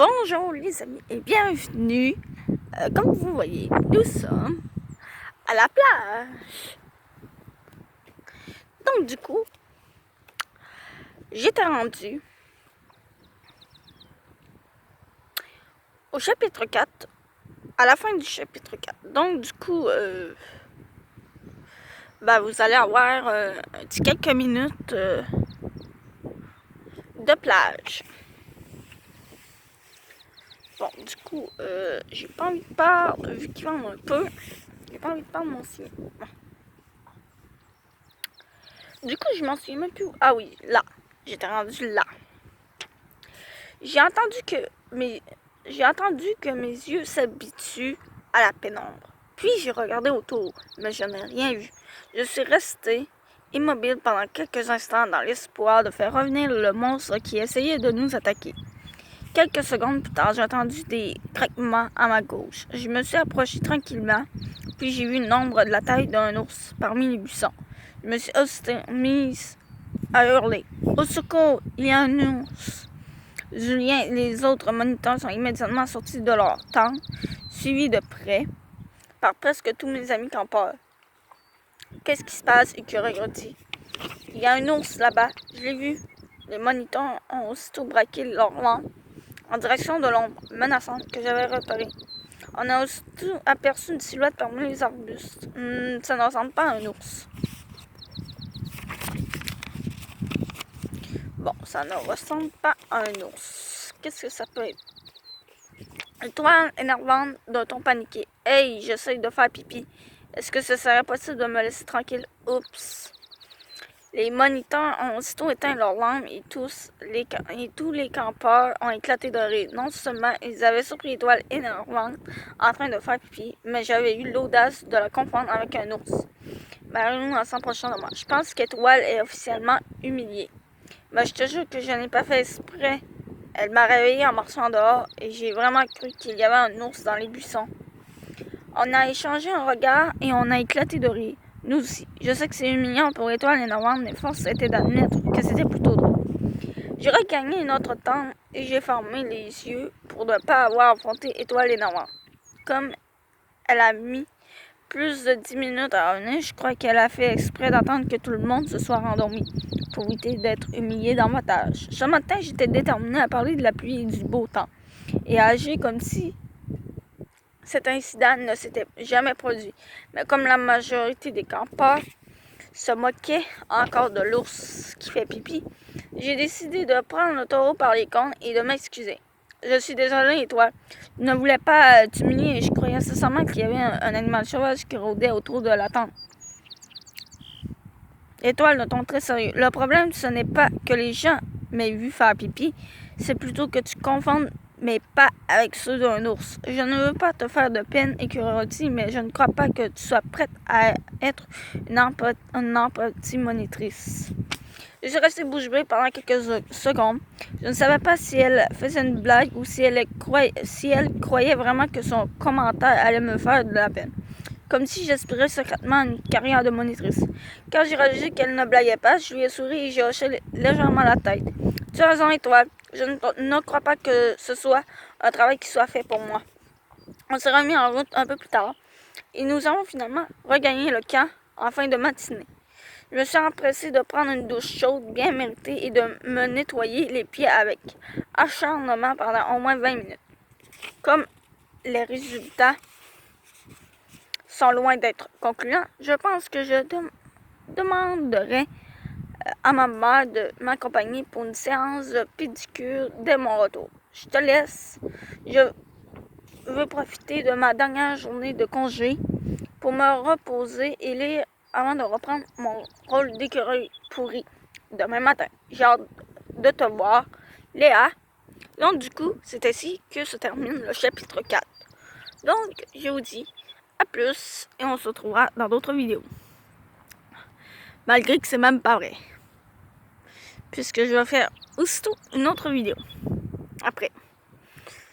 Bonjour les amis et bienvenue. Comme vous voyez, nous sommes à la plage. Donc du coup, j'étais rendue au chapitre 4, à la fin du chapitre 4. Donc du coup, vous allez avoir un petit quelques minutes de plage. Bon, du coup, j'ai pas envie de perdre, vu qu'il vente un peu, j'ai pas envie de perdre mon signe. Bon. Du coup, je m'en souviens même plus où. Ah oui, là. J'étais rendue là. J'ai entendu que mes yeux s'habituent à la pénombre. Puis j'ai regardé autour, mais je n'ai rien vu. Je suis restée immobile pendant quelques instants dans l'espoir de faire revenir le monstre qui essayait de nous attaquer. Quelques secondes plus tard, j'ai entendu des craquements à ma gauche. Je me suis approchée tranquillement, puis j'ai vu une ombre de la taille d'un ours parmi les buissons. Je me suis aussitôt mise à hurler. Au secours, il y a un ours! Julien et les autres moniteurs sont immédiatement sortis de leur tente, suivis de près par presque tous mes amis campeurs. Qu'est-ce qui se passe? Écureuil Grotty. Il y a un ours là-bas, je l'ai vu. Les moniteurs ont aussitôt braqué leur lampe en direction de l'ombre menaçante que j'avais repérée. On a aussitôt aperçu une silhouette parmi les arbustes. Ça ne ressemble pas à un ours. Bon, ça ne ressemble pas à un ours. Qu'est-ce que ça peut être? Étoile énervante d'un ton paniqué. Hey, j'essaye de faire pipi. Est-ce que ce serait possible de me laisser tranquille? Oups. Les moniteurs ont aussitôt éteint leurs lampes et tous les campeurs ont éclaté de rire. Non seulement ils avaient surpris Étoile énervante en train de faire pipi, mais j'avais eu l'audace de la confondre avec un ours. Marie-Lou en s'approchant de moi. Je pense qu'Étoile est officiellement humiliée. Mais je te jure que je n'ai pas fait exprès. Elle m'a réveillée en marchant dehors et j'ai vraiment cru qu'il y avait un ours dans les buissons. On a échangé un regard et on a éclaté de rire. Nous aussi. Je sais que c'est humiliant pour Étoile énervante, mais force était d'admettre que c'était plutôt drôle. J'ai regagné notre tente et j'ai fermé les yeux pour ne pas avoir affronté Étoile énervante. Comme elle a mis plus de 10 minutes à revenir, je crois qu'elle a fait exprès d'attendre que tout le monde se soit rendormi pour éviter d'être humiliée davantage. Ce matin, j'étais déterminée à parler de la pluie et du beau temps et à agir comme si cet incident ne s'était jamais produit. Mais comme la majorité des campeurs se moquaient encore de l'ours qui fait pipi, j'ai décidé de prendre le taureau par les cornes et de m'excuser. Je suis désolée, Étoile. Je ne voulais pas t'humilier et je croyais sincèrement qu'il y avait un animal sauvage qui rôdait autour de la tente. Étoile de ton très sérieux. Le problème, ce n'est pas que les gens m'aient vu faire pipi, c'est plutôt que tu confondes mes pas avec ceux d'un ours. Je ne veux pas te faire de peine, Écureuil, mais je ne crois pas que tu sois prête à être une apprentie monitrice. Je suis restée bouche bée pendant quelques secondes. Je ne savais pas si elle faisait une blague ou si elle croyait vraiment que son commentaire allait me faire de la peine. Comme si j'aspirais secrètement à une carrière de monitrice. Quand j'ai réalisé qu'elle ne blaguait pas, je lui ai souri et j'ai hoché légèrement la tête. Tu as raison, Étoile. Je ne crois pas que ce soit un travail qui soit fait pour moi. On s'est remis en route un peu plus tard et nous avons finalement regagné le camp en fin de matinée. Je me suis empressée de prendre une douche chaude bien méritée et de me nettoyer les pieds avec acharnement pendant au moins 20 minutes. Comme les résultats sont loin d'être concluants, je pense que je demanderai à ma mère de m'accompagner pour une séance de pédicure dès mon retour. Je te laisse. Je veux profiter de ma dernière journée de congé pour me reposer et lire avant de reprendre mon rôle d'écureuil pourri demain matin. J'ai hâte de te voir, Léa. Donc du coup, c'est ainsi que se termine le chapitre 4. Donc, je vous dis à plus et on se retrouvera dans d'autres vidéos. Malgré que c'est même pas vrai. Puisque je vais faire aussitôt une autre vidéo après.